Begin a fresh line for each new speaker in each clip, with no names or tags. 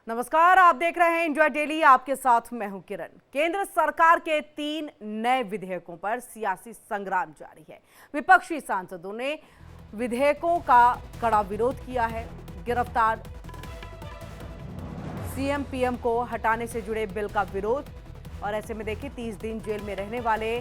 नमस्कार, आप देख रहे हैं इंडिया डेली। आपके साथ मैं हूं किरण। केंद्र सरकार के 3 नए विधेयकों पर सियासी संग्राम जारी है। विपक्षी सांसदों ने विधेयकों का कड़ा विरोध किया है। गिरफ्तार सीएम पीएम को हटाने से जुड़े बिल का विरोध, और ऐसे में देखिए 30 दिन जेल में रहने वाले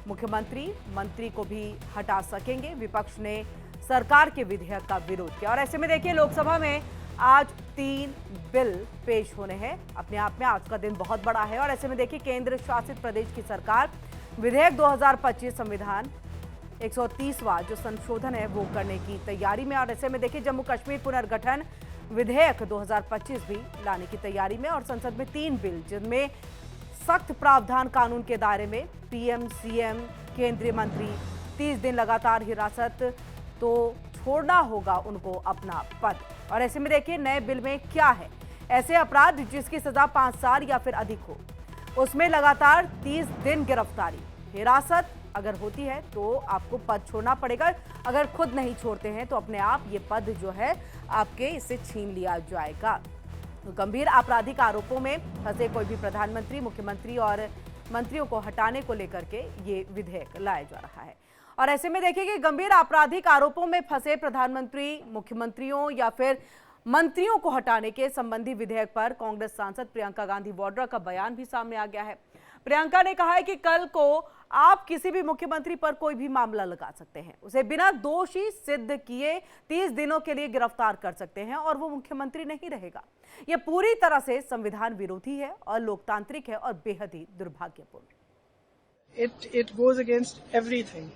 मुख्यमंत्री मंत्री को भी हटा सकेंगे। विपक्ष ने सरकार के विधेयक का विरोध किया, और ऐसे में देखिए लोकसभा में आज 3 बिल पेश होने हैं। अपने आप में आज का दिन बहुत बड़ा है, और ऐसे में देखिए केंद्र शासित प्रदेश की सरकार विधेयक 2025 संविधान 130वां जो संशोधन है वो करने की तैयारी में, और ऐसे में देखिए जम्मू कश्मीर पुनर्गठन विधेयक 2025 भी लाने की तैयारी में, और संसद में 3 बिल जिनमें सख्त प्रावधान कानून के दायरे में पीएम सीएम केंद्रीय मंत्री 30 दिन लगातार हिरासत तो छोड़ना होगा उनको अपना पद। और ऐसे में देखिए नए बिल में क्या है, ऐसे अपराध जिसकी सजा 5 साल या फिर अधिक हो, उसमें लगातार 30 दिन गिरफ्तारी हिरासत अगर होती है तो आपको पद छोड़ना पड़ेगा। अगर खुद नहीं छोड़ते हैं तो अपने आप ये पद जो है आपके इससे छीन लिया जाएगा। तो गंभीर आपराधिक आरोपों में फंसे कोई भी प्रधानमंत्री मुख्यमंत्री और मंत्रियों को हटाने को लेकर के ये विधेयक लाया जा रहा है। और ऐसे में देखिए कि गंभीर आपराधिक आरोपों में फंसे प्रधानमंत्री मुख्यमंत्रियों या फिर मंत्रियों को हटाने के संबंधी विधेयक पर कांग्रेस सांसद प्रियंका गांधी वाड्रा का बयान भी सामने आ गया है। प्रियंका ने कहा है कि कल को आप किसी भी मुख्यमंत्री पर कोई भी मामला लगा सकते हैं, उसे बिना दोषी सिद्ध किए 30 दिनों के लिए गिरफ्तार कर सकते हैं और वो मुख्यमंत्री नहीं रहेगा। यह पूरी तरह से संविधान विरोधी है और लोकतांत्रिक है और बेहद ही दुर्भाग्यपूर्ण।
It goes against everything.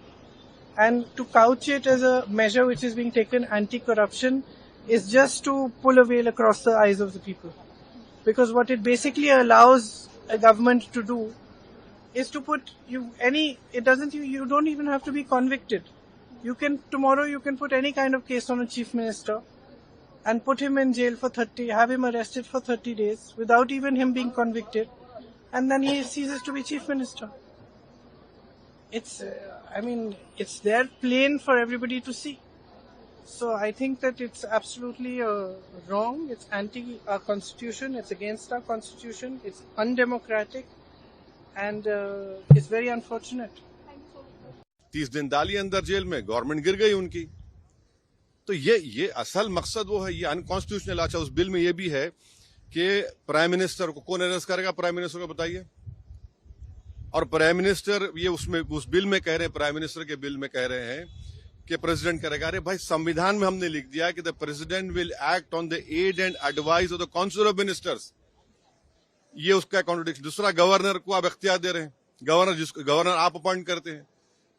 And to couch it as a measure which is being taken anti-corruption is just to pull a veil across the eyes of the people. Because what it basically allows a government to do is to put you don't even have to be convicted. Tomorrow you can put any kind of case on a chief minister and put him in jail for have him arrested for 30 days without even him being convicted, and then he ceases to be chief minister. It's there plain for everybody to see. So I think that it's absolutely wrong. It's anti our constitution. It's against our constitution. It's undemocratic, and it's very unfortunate.
30 दिन डाली अंदर jail में, government गिर गई उनकी। तो ये असल मकसद वो है, ये अनकॉन्स्टिट्यूशनल। अच्छा, उस बिल में ये भी है कि प्राइम मिनिस्टर को कौन अरेस्ट करेगा, प्राइम मिनिस्टर को बताइए। और प्राइम मिनिस्टर ये उस बिल में कह रहे हैं, प्राइम मिनिस्टर के बिल में कह रहे हैं कि प्रेसिडेंट करेगा। अरे भाई, संविधान में हमने लिख दिया कि the president will act on the aid and advice of the council of ministers. ये उसका कॉन्ट्रडिक्शन। दूसरा, गवर्नर को आप इख्तियार दे रहे हैं, गवर्नर आप अपॉइंट करते हैं।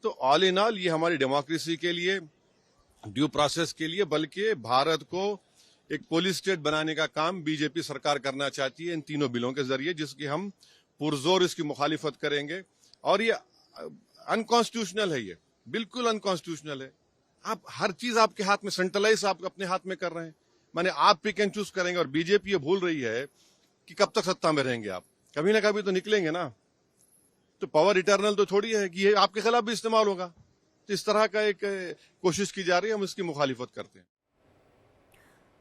तो ऑल इन ऑल ये हमारी डेमोक्रेसी के लिए, ड्यू प्रोसेस के लिए, बल्कि भारत को एक पोलिस स्टेट बनाने का काम बीजेपी सरकार करना चाहती है इन तीनों बिलों के जरिए, जिसकी हम पुरजोर इसकी मुखालिफत करेंगे। और ये अनकॉन्स्टिट्यूशनल है, ये बिल्कुल अनकॉन्स्टिट्यूशनल है। आप हर चीज आपके हाथ में, सेंट्रलाइज आप अपने हाथ में कर रहे हैं, माने आप पिक एंड चूज करेंगे। और बीजेपी ये भूल रही है कि कब तक सत्ता में रहेंगे आप, कभी ना कभी तो निकलेंगे ना। तो पावर इटर्नल तो थोड़ी है कि ये आपके खिलाफ भी इस्तेमाल होगा। तो इस तरह का एक कोशिश की जा रही है, हम इसकी मुखालिफत करते हैं।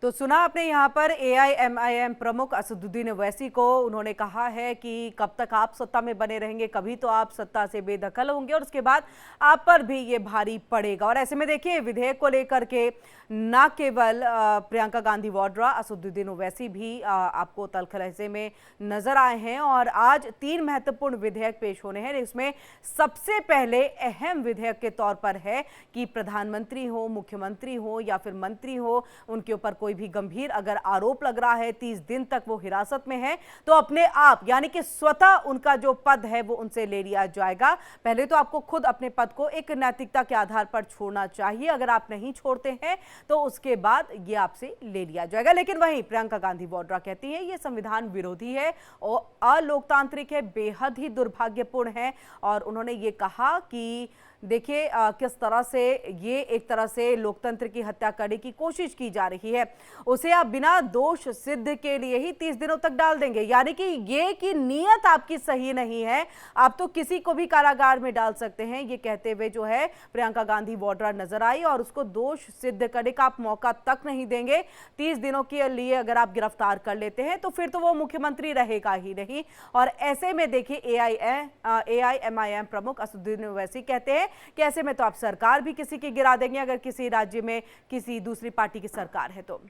तो सुना आपने यहाँ पर एआईएमआईएम प्रमुख असदुद्दीन ओवैसी को। उन्होंने कहा है कि कब तक आप सत्ता में बने रहेंगे, कभी तो आप सत्ता से बेदखल होंगे और उसके बाद आप पर भी ये भारी पड़ेगा। और ऐसे में देखिए विधेयक को लेकर के न केवल प्रियंका गांधी वाड्रा, असदुद्दीन ओवैसी भी आपको तल्ख लहजे में नजर आए हैं। और आज 3 महत्वपूर्ण विधेयक पेश होने हैं। इसमें सबसे पहले अहम विधेयक के तौर पर है कि प्रधानमंत्री हो, मुख्यमंत्री हो या फिर मंत्री हो, उनके ऊपर कोई भी गंभीर अगर आरोप लग रहा है, 30 दिन तक वो हिरासत में है, तो अपने आप यानी कि स्वतः उनका जो पद है वो उनसे ले लिया जाएगा। पहले तो आपको खुद अपने पद को एक नैतिकता के आधार पर छोड़ना चाहिए। अगर आप नहीं छोड़ते हैं तो उसके बाद ये आपसे ले लिया जाएगा। लेकिन वहीं प्रियंका गांधी वाड्रा कहती है ये संविधान विरोधी है और अलोकतांत्रिक है, बेहद ही दुर्भाग्यपूर्ण है। और उन्होंने ये कहा कि देखिए किस तरह से ये एक तरह से लोकतंत्र की हत्या करने की कोशिश की जा रही है। उसे आप बिना दोष सिद्ध के लिए ही 30 दिनों तक डाल देंगे, यानी कि ये कि नीयत आपकी सही नहीं है, आप तो किसी को भी कारागार में डाल सकते हैं। ये कहते हुए जो है प्रियंका गांधी वाड्रा नजर आई और उसको दोष सिद्ध करने का आप मौका तक नहीं देंगे। 30 दिनों के लिए अगर आप गिरफ्तार कर लेते हैं तो फिर तो वो मुख्यमंत्री रहेगा ही नहीं। और ऐसे में देखिए AIMIM प्रमुख असदुद्दीन ओवैसी कहते हैं कि ऐसे में तो आप सरकार भी किसी की गिरा देंगे अगर किसी राज्य में किसी दूसरी पार्टी की सरकार है तो।